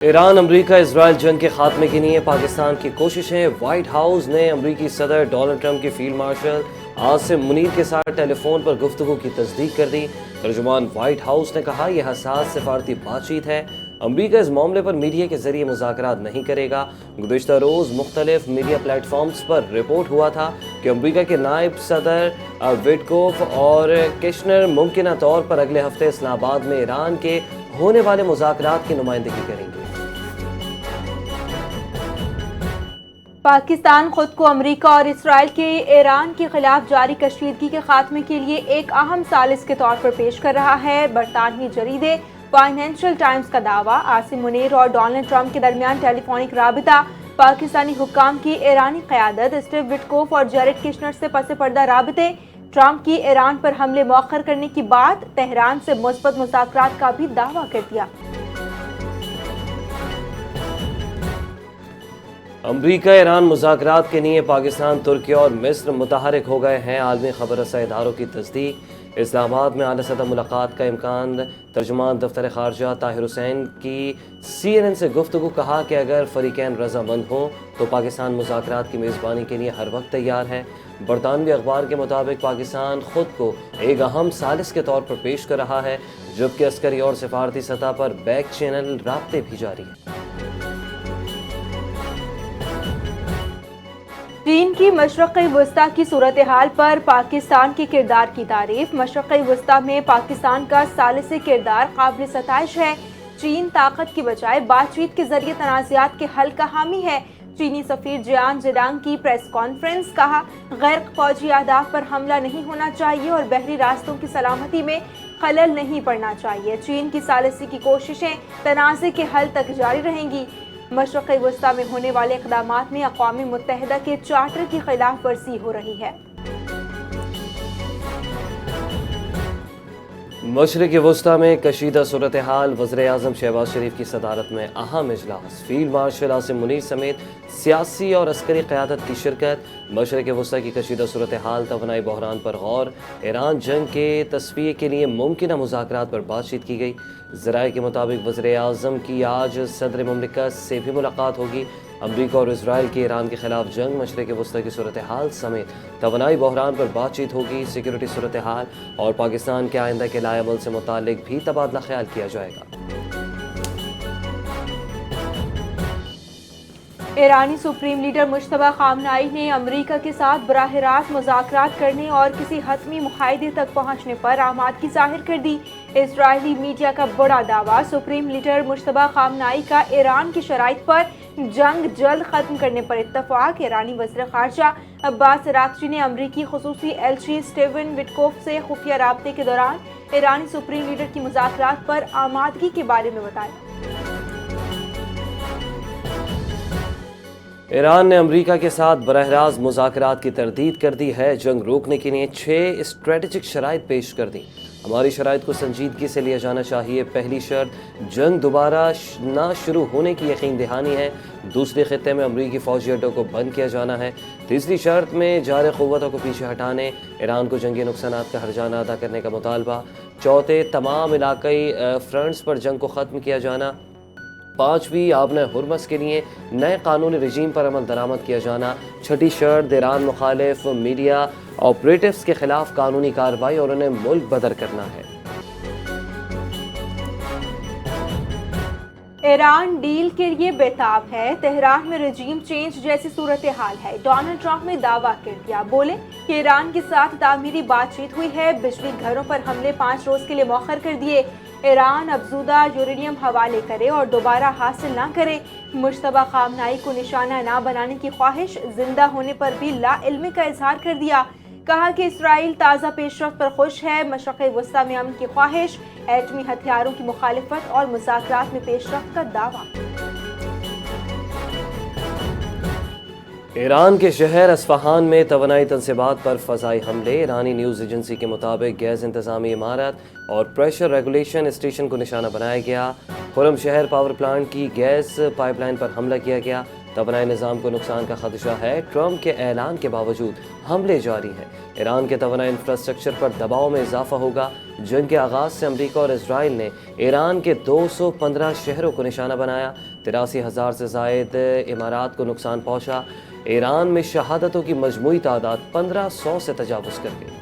ایران امریکہ اسرائیل جنگ کے خاتمے کے لیے پاکستان کی کوششیں۔ وائٹ ہاؤس نے امریکی صدر ڈونلڈ ٹرمپ کی فیلڈ مارشل عاصم منیر کے ساتھ ٹیلی فون پر گفتگو کی تصدیق کر دی۔ ترجمان وائٹ ہاؤس نے کہا یہ حساس سفارتی بات چیت ہے، امریکہ اس معاملے پر میڈیا کے ذریعے مذاکرات نہیں کرے گا۔ گزشتہ روز مختلف میڈیا پلیٹ فارمز پر رپورٹ ہوا تھا کہ امریکہ کے نائب صدر وٹکوف اور کشنر ممکنہ طور پر اگلے ہفتے اسلام آباد میں ایران کے ہونے والے مذاکرات کی نمائندگی کریں گے۔ پاکستان خود کو امریکہ اور اسرائیل کے ایران کے خلاف جاری کشیدگی کے خاتمے کے لیے ایک اہم ثالث کے طور پر پیش کر رہا ہے۔ برطانوی جریدے فائنینشل ٹائمز کا دعویٰ، عاصم منیر اور ڈونلڈ ٹرمپ کے درمیان ٹیلی فونک رابطہ، پاکستانی حکام کی ایرانی قیادت، اسٹیو وٹکوف اور جیرڈ کشنر سے پس پردہ رابطے، ٹرمپ کی ایران پر حملے مؤخر کرنے کی بات، تہران سے مثبت مذاکرات کا بھی دعویٰ کر دیا۔ امریکہ ایران مذاکرات کے لیے پاکستان، ترکی اور مصر متحرک ہو گئے ہیں۔ عالمی خبر رساں اداروں کی تصدیق، اسلام آباد میں اعلیٰ سطح ملاقات کا امکان۔ ترجمان دفتر خارجہ طاہر حسین کی CNN سے گفتگو، کہا کہ اگر فریقین رضامند ہوں تو پاکستان مذاکرات کی میزبانی کے لیے ہر وقت تیار ہے۔ برطانوی اخبار کے مطابق پاکستان خود کو ایک اہم ثالث کے طور پر پیش کر رہا ہے، جبکہ عسکری اور سفارتی سطح پر بیک چینل رابطے بھی جاری ہیں۔ چین کی مشرق وسطیٰ کی صورتحال پر پاکستان کے کردار کی تعریف، مشرق وسطیٰ میں پاکستان کا ثالث کردار قابل ستائش ہے۔ چین طاقت کی بجائے بات چیت کے ذریعے تنازعات کے حل کا حامی ہے۔ چینی سفیر جیان جیڈانگ کی پریس کانفرنس، کہا غیر فوجی اہداف پر حملہ نہیں ہونا چاہیے اور بحری راستوں کی سلامتی میں خلل نہیں پڑنا چاہیے۔ چین کی ثالثی کی کوششیں تنازع کے حل تک جاری رہیں گی۔ مشرق وسطیٰ میں ہونے والے اقدامات میں اقوام متحدہ کے چارٹر کی خلاف ورزی ہو رہی ہے۔ مشرق وسطیٰ میں کشیدہ صورتحال، وزیراعظم شہباز شریف کی صدارت میں اہم اجلاس، فیلڈ مارشل عاصم منیر سمیت سیاسی اور عسکری قیادت کی شرکت۔ مشرق وسطیٰ کی کشیدہ صورتحال، توانائی بحران پر غور، ایران جنگ کے تصفیے کے لیے ممکنہ مذاکرات پر بات چیت کی گئی۔ ذرائع کے مطابق وزیراعظم کی آج صدر مملکت سے بھی ملاقات ہوگی۔ امریکہ اور اسرائیل کی ایران کے خلاف جنگ، مشرق وسطیٰ کی صورتحال سمیت توانائی بحران پر بات چیت ہوگی۔ سیکورٹی صورتحال اور پاکستان کے آئندہ کے لائحہ عمل سے متعلق بھی تبادلہ خیال کیا جائے گا۔ ایرانی سپریم لیڈر مجتبیٰ خامنہئی نے امریکہ کے ساتھ براہ راست مذاکرات کرنے اور کسی حتمی معاہدے تک پہنچنے پر آمادگی ظاہر کر دی۔ اسرائیلی میڈیا کا بڑا دعویٰ، سپریم لیڈر مجتبیٰ خامنہئی کا ایران کی شرائط پر جنگ جلد ختم کرنے پر اتفاق۔ ایرانی وزیر خارجہ عباس عراقچی نے امریکی خصوصی ایلچی اسٹیون وٹکوف سے خفیہ رابطے کے دوران ایرانی سپریم لیڈر کی مذاکرات پر آمادگی کے بارے میں بتایا۔ ایران نے امریکہ کے ساتھ براہ راست مذاکرات کی تردید کر دی ہے، جنگ روکنے کے لیے 6 اسٹریٹجک شرائط پیش کر دی۔ ہماری شرائط کو سنجیدگی سے لیا جانا چاہیے۔ پہلی شرط جنگ دوبارہ نہ شروع ہونے کی یقین دہانی ہے۔ دوسرے خطے میں امریکی فوجی اڈوں کو بند کیا جانا ہے۔ تیسری شرط میں جارح قوتوں کو پیچھے ہٹانے، ایران کو جنگی نقصانات کا ہرجانہ ادا کرنے کا مطالبہ۔ چوتھے، تمام علاقائی فرنٹس پر جنگ کو ختم کیا جانا۔ پانچویں، آبنۂ ہرمز کے لیے نئے قانونی رجیم پر عمل درآمد کیا جانا۔ چھٹی شرط، ایران مخالف میڈیا آپریٹوز کے خلاف قانونی کارروائی اور انہیں ملک بدر کرنا ہے۔ ایران ڈیل کے لیے بےتاب ہے، تہران میں رجیم چینج جیسی صورتحال ہے۔ ڈونلڈ ٹرمپ نے دعویٰ کر دیا، بولے کہ ایران کے ساتھ تعمیری بات چیت ہوئی ہے، بجلی گھروں پر حملے 5 روز کے لیے مؤخر کر دیے۔ ایران افزودہ یورینیم حوالے کرے اور دوبارہ حاصل نہ کرے۔ مجتبیٰ خامنہئی کو نشانہ نہ بنانے کی خواہش، زندہ ہونے پر بھی لا علمی کا اظہار کر دیا۔ کہا کہ اسرائیل تازہ پیش رفت پر خوش ہے، مشرق وسطیٰ میں امن کی خواہش، ایٹمی ہتھیاروں کی مخالفت اور مذاکرات میں پیش رفت کا دعویٰ۔ ایران کے شہر اصفہان میں توانائی تنصیبات پر فضائی حملے، ایرانی نیوز ایجنسی کے مطابق گیس انتظامی عمارت اور پریشر ریگولیشن اسٹیشن کو نشانہ بنایا گیا۔ خرم شہر پاور پلانٹ کی گیس پائپ لائن پر حملہ کیا گیا۔ توانائی نظام کو نقصان کا خدشہ ہے، ٹرمپ کے اعلان کے باوجود حملے جاری ہیں۔ ایران کے توانائی انفراسٹرکچر پر دباؤ میں اضافہ ہوگا۔ جنگ کے آغاز سے امریکہ اور اسرائیل نے ایران کے 215 شہروں کو نشانہ بنایا۔ 83,000 سے زائد امارات کو نقصان پہنچا۔ ایران میں شہادتوں کی مجموعی تعداد 1500 سے تجاوز کر گئی۔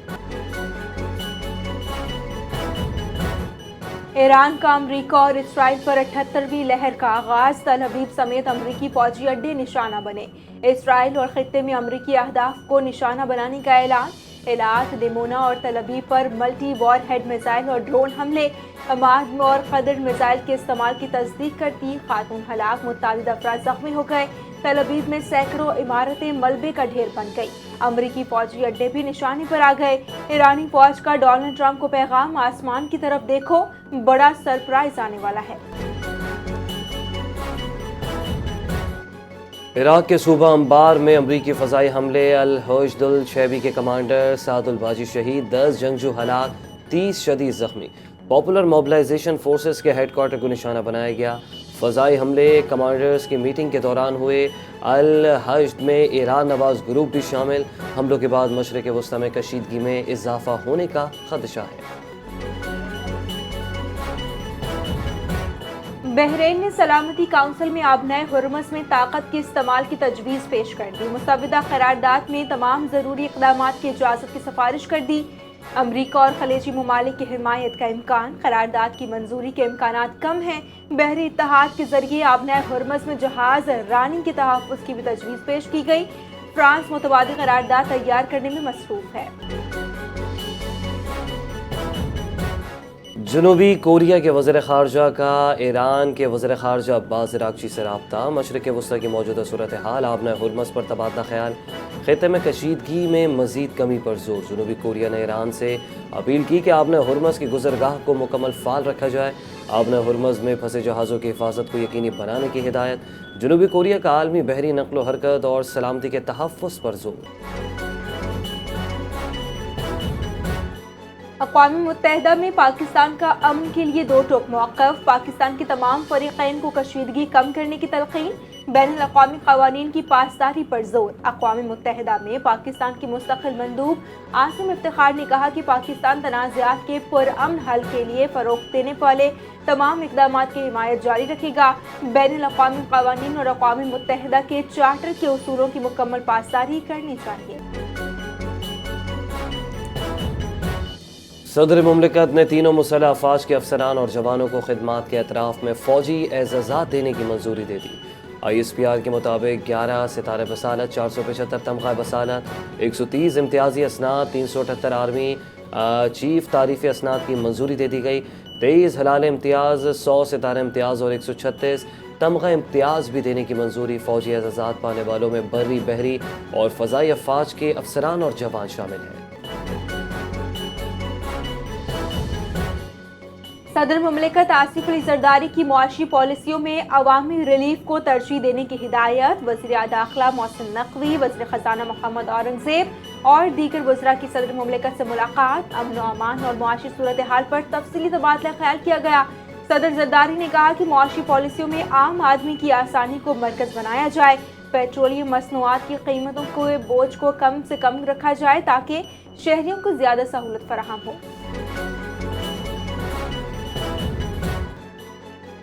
ایران کا امریکہ اور اسرائیل پر 78ویں لہر کا آغاز، تل ابیب سمیت امریکی فوجی اڈے نشانہ بنے۔ اسرائیل اور خطے میں امریکی اہداف کو نشانہ بنانے کا اعلان۔ ایلات، دیمونا اور تل Aviv per multi war had missile اور ڈرون حملے۔ اماد اور قدر میزائل کے استعمال کی تصدیق کرتی، خاتون ہلاک، متعدد افراد زخمی ہو گئے۔ تل ابیب میں سینکڑوں عمارتیں ملبے کا ڈھیر بن گئی۔ امریکی فوجی اڈے بھی نشانے پر آ گئے۔ ایرانی فوج کا ڈونلڈ ٹرمپ کو پیغام، آسمان کی طرف دیکھو، بڑا سرپرائز آنے والا ہے۔ عراق کے صوبہ انبار میں امریکی فضائی حملے، الحشد الشیبی کے کمانڈر سعد الباجی شہید، 10 جنگجو ہلاک، 30 شدید زخمی۔ پاپولر موبلائزیشن فورسز کے ہیڈ کوارٹر کو نشانہ بنایا گیا۔ فضائی حملے کمانڈرز کی میٹنگ کے دوران ہوئے۔ الحشد میں ایران نواز گروپ بھی شامل۔ حملوں کے بعد مشرق وسطی میں کشیدگی میں اضافہ ہونے کا خدشہ ہے۔ بحرین نے سلامتی کونسل میں آبنائے ہرمز میں طاقت کے استعمال کی تجویز پیش کر دی۔ مسودہ قرارداد میں تمام ضروری اقدامات کی اجازت کی سفارش کر دی۔ امریکہ اور خلیجی ممالک کی حمایت کا امکان، قرارداد کی منظوری کے امکانات کم ہیں۔ بحری اتحاد کے ذریعے آبنائے ہرمز میں جہاز رانی کے تحفظ کی بھی تجویز پیش کی گئی۔ فرانس متبادل قرارداد تیار کرنے میں مصروف ہے۔ جنوبی کوریا کے وزیر خارجہ کا ایران کے وزیر خارجہ عباس عراقچی سے رابطہ۔ مشرق وسطی کی موجودہ صورتحال، آبنائے ہرمز پر تبادلہ خیال، خطے میں کشیدگی میں مزید کمی پر زور۔ جنوبی کوریا نے ایران سے اپیل کی کہ آبنائے ہرمز کی گزرگاہ کو مکمل فعال رکھا جائے۔ آبنائے ہرمز میں پھنسے جہازوں کی حفاظت کو یقینی بنانے کی ہدایت۔ جنوبی کوریا کا عالمی بحری نقل و حرکت اور سلامتی کے تحفظ پر زور۔ اقوام متحدہ میں پاکستان کا امن کے لیے 2 ٹوک موقف، پاکستان کے تمام فریقین کو کشیدگی کم کرنے کی تلقین، بین الاقوامی قوانین کی پاسداری پر زور۔ اقوام متحدہ میں پاکستان کے مستقل مندوب عاصم افتخار نے کہا کہ پاکستان تنازعات کے پرامن حل کے لیے فروغ دینے والے تمام اقدامات کی حمایت جاری رکھے گا۔ بین الاقوامی قوانین اور اقوام متحدہ کے چارٹر کے اصولوں کی مکمل پاسداری کرنی چاہیے۔ صدر مملکت نے تینوں مسلح افواج کے افسران اور جوانوں کو خدمات کے اطراف میں فوجی اعزازات دینے کی منظوری دے دی۔ ISPR کے مطابق 11 ستارہ بصالت، 475 تمغہ بصالت، 130 امتیازی اسناد، 378 آرمی چیف تعریفی اسناد کی منظوری دے دی گئی۔ 23 ہلال امتیاز، 100 ستارہ امتیاز اور 136 تمغہ امتیاز بھی دینے کی منظوری۔ فوجی اعزازات پانے والوں میں بری، بحری اور فضائی افواج کے افسران اور جوان شامل ہیں۔ صدر مملکت آصف علی زرداری کی معاشی پالیسیوں میں عوامی ریلیف کو ترجیح دینے کی ہدایت۔ وزیر داخلہ محسن نقوی، وزیر خزانہ محمد اورنگزیب اور دیگر وزراء کی صدر مملکت سے ملاقات۔ امن و امان اور معاشی صورتحال پر تفصیلی تبادلہ خیال کیا گیا۔ صدر زرداری نے کہا کہ معاشی پالیسیوں میں عام آدمی کی آسانی کو مرکز بنایا جائے، پیٹرولیم مصنوعات کی قیمتوں کے بوجھ کو کم سے کم رکھا جائے تاکہ شہریوں کو زیادہ سہولت فراہم ہو۔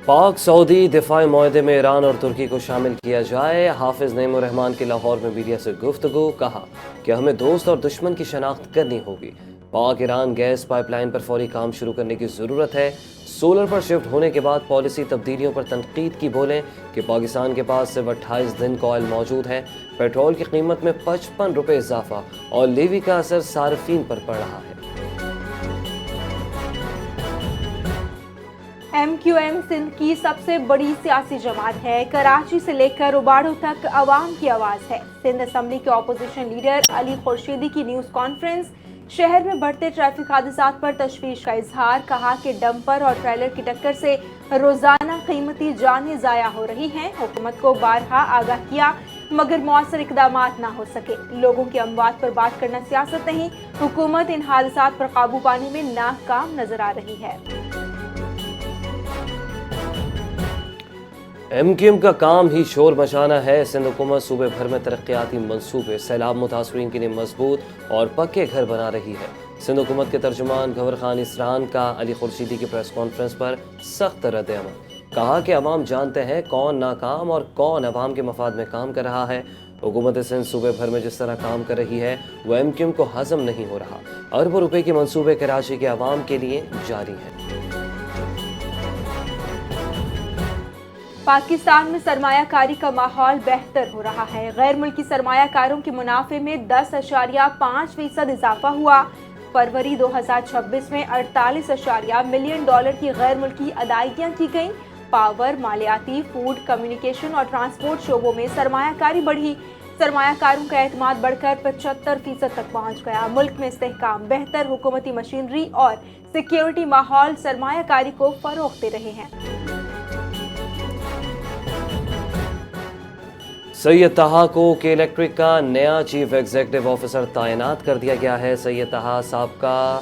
پاک سعودی دفاعی معاہدے میں ایران اور ترکی کو شامل کیا جائے۔ حافظ نعیم الرحمان کی لاہور میں میڈیا سے گفتگو، کہا کہ ہمیں دوست اور دشمن کی شناخت کرنی ہوگی۔ پاک ایران گیس پائپ لائن پر فوری کام شروع کرنے کی ضرورت ہے۔ سولر پر شفٹ ہونے کے بعد پالیسی تبدیلیوں پر تنقید کی بولیں کہ پاکستان کے پاس صرف 28 دن کا آئل موجود ہے۔ پیٹرول کی قیمت میں 55 روپے اضافہ اور لیوی کا اثر صارفین پر پڑ رہا ہے۔ MQM سندھ کی سب سے بڑی سیاسی جماعت ہے۔ کراچی سے لے کر اباڑو تک عوام کی آواز ہے۔ سندھ اسمبلی کے اپوزیشن لیڈر علی خورشیدی کی نیوز کانفرنس۔ شہر میں بڑھتے ٹریفک حادثات پر تشویش کا اظہار، کہا کہ ڈمپر اور ٹریلر کی ٹکر سے روزانہ قیمتی جانیں ضائع ہو رہی ہیں۔ حکومت کو بارہا آگاہ کیا مگر مؤثر اقدامات نہ ہو سکے۔ لوگوں کی اموات پر بات کرنا سیاست نہیں، حکومت ان حادثات پر قابو پانے میں ناکام نظر آ رہی ہے۔ MQM کا کام ہی شور مچانا ہے۔ سندھ حکومت صوبے بھر میں ترقیاتی منصوبے، سیلاب متاثرین کے لیے مضبوط اور پکے گھر بنا رہی ہے۔ سندھ حکومت کے ترجمان گھور خان اسران کا علی خورشیدی کی پریس کانفرنس پر سخت رد عمل۔ کہا کہ عوام جانتے ہیں کون ناکام اور کون عوام کے مفاد میں کام کر رہا ہے۔ حکومت سندھ صوبے بھر میں جس طرح کام کر رہی ہے وہ ایم کیو ایم کو ہضم نہیں ہو رہا۔ اربوں روپے کے منصوبے کراچی کے عوام کے لیے جاری ہیں۔ پاکستان میں سرمایہ کاری کا ماحول بہتر ہو رہا ہے۔ غیر ملکی سرمایہ کاروں کے منافع میں 10.5% اضافہ ہوا۔ فروری 2026 میں 48 ملین ڈالر کی غیر ملکی ادائیگیاں کی گئیں۔ پاور، مالیاتی، فوڈ، کمیونیکیشن اور ٹرانسپورٹ شعبوں میں سرمایہ کاری بڑھی۔ سرمایہ کاروں کا اعتماد بڑھ کر 75% تک پہنچ گیا۔ ملک میں استحکام، بہتر حکومتی مشینری اور سیکیورٹی ماحول سرمایہ کاری کو فروغ دے رہے ہیں۔ سید طہا کو کے الیکٹرک کا نیا چیف ایگزیکٹو آفیسر تعینات کر دیا گیا ہے۔ سید طہا سابقہ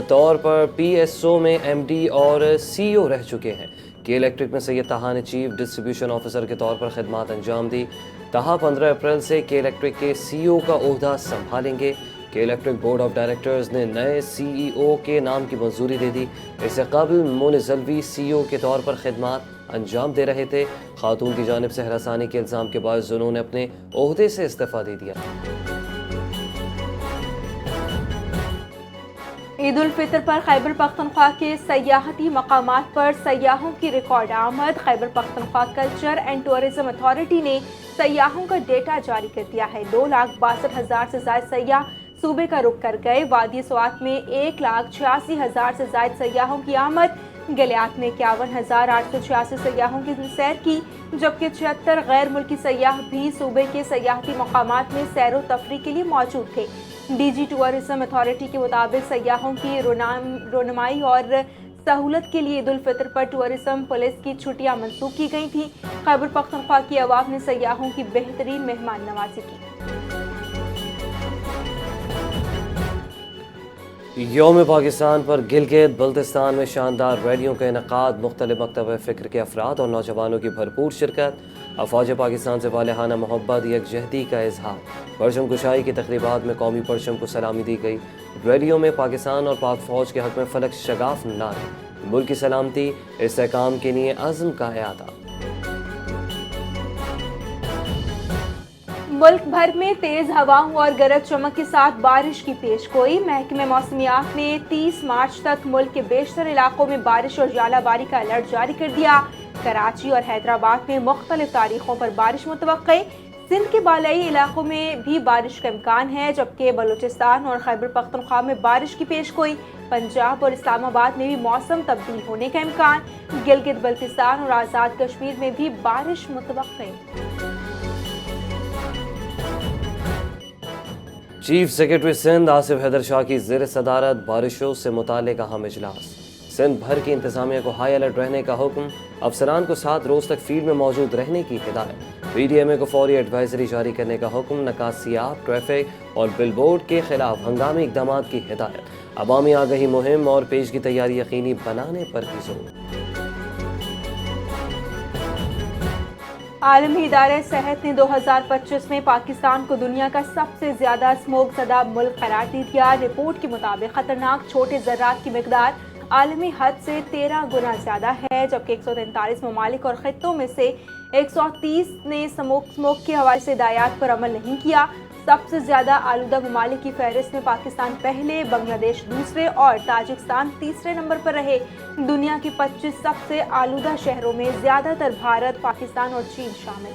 طور پر پی ایس او میں ایم ڈی اور سی او رہ چکے ہیں۔ کے الیکٹرک میں سید طہا نے چیف ڈسٹریبیوشن آفیسر کے طور پر خدمات انجام دی۔ طہا 15 اپریل سے کے الیکٹرک کے سی او کا عہدہ سنبھالیں گے۔ کے الیکٹرک بورڈ آف ڈائریکٹرز نے نئے سی ای او کے نام کی منظوری دے دی۔ اس سے قبل منزلوی سی او کے طور پر خدمات انجام دے رہے تھے۔ خاتون کی جانب سے ہراسانی کے الزام کے باعث انہوں نے اپنے عہدے سے استعفیٰ دے دیا۔ عید الفطر پر خیبر پختونخوا کے سیاحتی مقامات پر سیاحوں کی ریکارڈ آمد۔ Khyber Pakhtunkhwa culture and tourism authority نے سیاحوں کا ڈیٹا جاری کر دیا ہے۔ 2,62,000 سے زائد سیاح صوبے کا رخ کر گئے۔ وادی سوات میں 1,86,000 سے زائد سیاحوں کی آمد۔ گلیات میں 51,886 سیاحوں کی سیر کی، جبکہ 76 غیر ملکی سیاح بھی صوبے کے سیاحتی مقامات میں سیر و تفریح کے لیے موجود تھے۔ ڈی جی ٹورزم اتھارٹی کے مطابق سیاحوں کی رونمائی اور سہولت کے لیے عید الفطر پر ٹورزم پولیس کی چھٹیاں منسوخ کی گئی تھیں۔ خیبر پختونخوا کی عوام نے سیاحوں کی بہترین مہمان نوازی کی۔ یوم پاکستان پر گلگت بلتستان میں شاندار ریلیوں کا انعقاد، مختلف مکتب فکر کے افراد اور نوجوانوں کی بھرپور شرکت، افواج پاکستان سے والہانہ محبت، یکجہتی کا اظہار۔ پرچم کشائی کی تقریبات میں قومی پرچم کو سلامی دی گئی۔ ریلیوں میں پاکستان اور پاک فوج کے حق میں فلک شگاف نعرے، ملک کی سلامتی، استحکام کے لیے عزم کا اعادہ۔ ملک بھر میں تیز ہواؤں اور گرج چمک کے ساتھ بارش کی پیش گوئی۔ محکمہ موسمیات نے 30 مارچ تک ملک کے بیشتر علاقوں میں بارش اور ژالہ باری کا الرٹ جاری کر دیا۔ کراچی اور حیدرآباد میں مختلف تاریخوں پر بارش متوقع۔ سندھ کے بالائی علاقوں میں بھی بارش کا امکان ہے، جبکہ بلوچستان اور خیبر پختونخوا میں بارش کی پیش گوئی۔ پنجاب اور اسلام آباد میں بھی موسم تبدیل ہونے کا امکان۔ گلگت بلتستان اور آزاد کشمیر میں بھی بارش متوقع۔ چیف سیکرٹری سندھ آصف حیدر شاہ کی زیر صدارت بارشوں سے متعلق اہم اجلاس۔ سندھ بھر کی انتظامیہ کو ہائی الرٹ رہنے کا حکم، افسران کو 7 روز تک فیلڈ میں موجود رہنے کی ہدایت۔ پی ڈی ایم اے کو فوری ایڈوائزری جاری کرنے کا حکم، نکاسیات، ٹریفک اور بل بورڈ کے خلاف ہنگامی اقدامات کی ہدایت۔ عوامی آگہی مہم اور پیش کی تیاری یقینی بنانے پر بھی زور۔ عالمی ادارہ صحت نے 2025 میں پاکستان کو دنیا کا سب سے زیادہ اسموگ زدہ ملک قرار دے دیا۔ رپورٹ کے مطابق خطرناک چھوٹے ذرات کی مقدار عالمی حد سے 13 گنا زیادہ ہے، جبکہ 143 ممالک اور خطوں میں سے 130 نے اسموگ کے حوالے سے ہدایات پر عمل نہیں کیا۔ سب سے زیادہ آلودہ ممالک کی فہرست میں پاکستان پہلے، بنگلہ دیش دوسرے اور تاجکستان تیسرے نمبر پر رہے۔ دنیا کے 25 سب سے آلودہ شہروں میں زیادہ تر بھارت، پاکستان اور چین شامل۔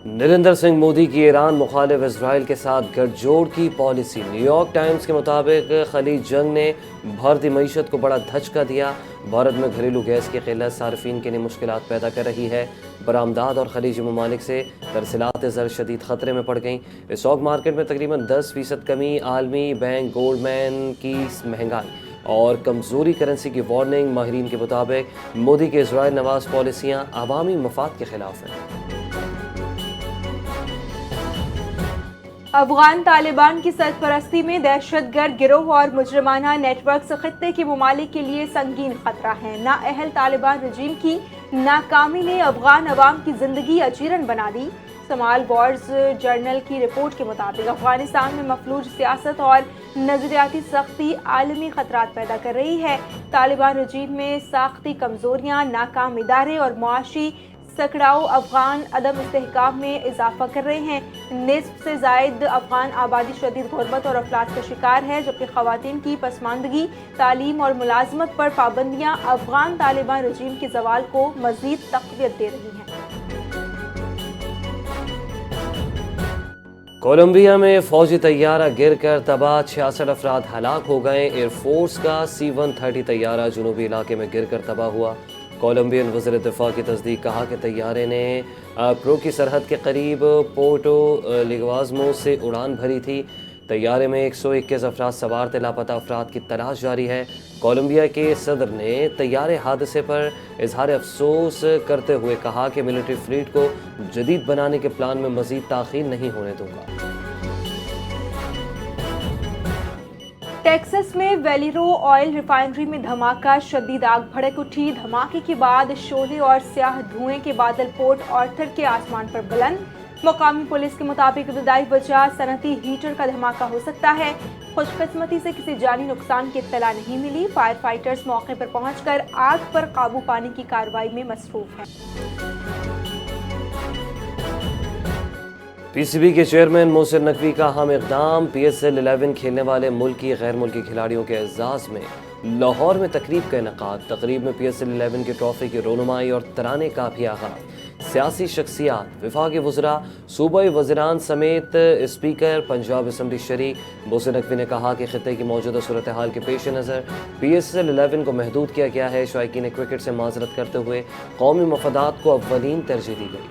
نریندر سنگھ مودی کی ایران مخالف اسرائیل کے ساتھ گٹھ جوڑ کی پالیسی۔ نیو یارک ٹائمز کے مطابق خلیج جنگ نے بھارتی معیشت کو بڑا دھچکا دیا۔ بھارت میں گھریلو گیس کی قلت صارفین کے لیے مشکلات پیدا کر رہی ہے۔ برآمدات اور خلیجی ممالک سے ترسیلات زر شدید خطرے میں پڑ گئیں۔ اسٹاک مارکیٹ میں تقریباً 10% کمی۔ عالمی بینک گولڈ مین کی مہنگائی اور کمزوری کرنسی کی وارننگ۔ ماہرین کے مطابق مودی کی اسرائیل نواز پالیسیاں عوامی مفاد کے خلاف ہیں۔ افغان طالبان کی سرپرستی میں دہشت گرد گروہ اور مجرمانہ نیٹ ورکس خطے کے ممالک کے لیے سنگین خطرہ ہیں۔ نااہل طالبان رجیم کی ناکامی نے افغان عوام کی زندگی اجیرن بنا دی۔ سمال وارز جرنل کی رپورٹ کے مطابق افغانستان میں مفلوج سیاست اور نظریاتی سختی عالمی خطرات پیدا کر رہی ہے۔ طالبان رجیم میں ساختی کمزوریاں، ناکام ادارے اور معاشی سکڑاؤ افغان عدم استحکام میں اضافہ کر رہے ہیں۔ نصف سے زائد افغان آبادی شدید غربت اور افلاس کا شکار ہے، جبکہ خواتین کی پسماندگی، تعلیم اور ملازمت پر پابندیاں افغان طالبان رجیم کے زوال کو مزید تقویت دے رہی ہیں۔ کولمبیا میں فوجی طیارہ گر کر تباہ، 66 افراد ہلاک ہو گئے۔ ایئر فورس کا C-130 طیارہ جنوبی علاقے میں گر کر تباہ ہوا۔ کولمبین وزیر دفاع کی تصدیق، کہا کہ طیارے نے پرو کی سرحد کے قریب پورٹو لیگوازمو سے اڑان بھری تھی۔ طیارے میں 121 افراد سوار تھے۔ لاپتہ افراد کی تلاش جاری ہے۔ کولمبیا کے صدر نے طیارے حادثے پر اظہار افسوس کرتے ہوئے کہا کہ ملٹری فلیٹ کو جدید بنانے کے پلان میں مزید تاخیر نہیں ہونے دوں گا۔ ٹیکساس میں ویلیرو آئل ریفائنری میں دھماکہ، شدید آگ بھڑک اٹھی۔ دھماکے کے بعد شعلے اور سیاہ دھوئیں کے بادل پورٹ آرتھر کے آسمان پر بلند۔ مقامی پولیس کے مطابق ابتدائی وجہ صنعتی ہیٹر کا دھماکہ ہو سکتا ہے۔ خوش قسمتی سے کسی جانی نقصان کی اطلاع نہیں ملی۔ فائر فائٹرز موقع پر پہنچ کر آگ پر قابو پانے کی کارروائی میں مصروف ہیں۔ پی سی بی کے چیئرمین محسن نقوی کا اہم اقدام، PSL 11 کھیلنے والے ملکی غیر ملکی کھلاڑیوں کے اعزاز میں لاہور میں تقریب کا انعقاد۔ تقریب میں PSL 11 کی ٹرافی کی رونمائی اور ترانے کا بھی آغاز۔ سیاسی شخصیات، وفاقی وزراء، صوبائی وزران سمیت اسپیکر پنجاب اسمبلی شریک۔ محسن نقوی نے کہا کہ خطے کی موجودہ صورتحال کے پیش نظر PSL 11 کو محدود کیا گیا ہے۔ شائقین کرکٹ سے معذرت کرتے ہوئے قومی مفادات کو اولین ترجیح دی گئی۔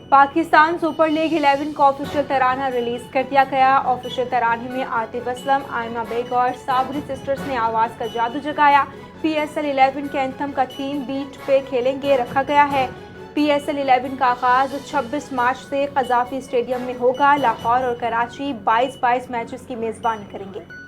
پاکستان سپر لیگ 11 کا آفیشیل ترانہ ریلیز کر دیا گیا۔ آفیشیل ترانے میں عاطف اسلم، آئمہ بیگ اور صابری سسٹرز نے آواز کا جادو جگایا۔ PSL 11 کے اینتھم کا تھیم بیٹ پہ کھیلیں گے رکھا گیا ہے۔ PSL 11 کا آغاز 26 مارچ سے قذافی اسٹیڈیم میں ہوگا۔ لاہور اور کراچی 22 میچز کی میزبانی کریں گے۔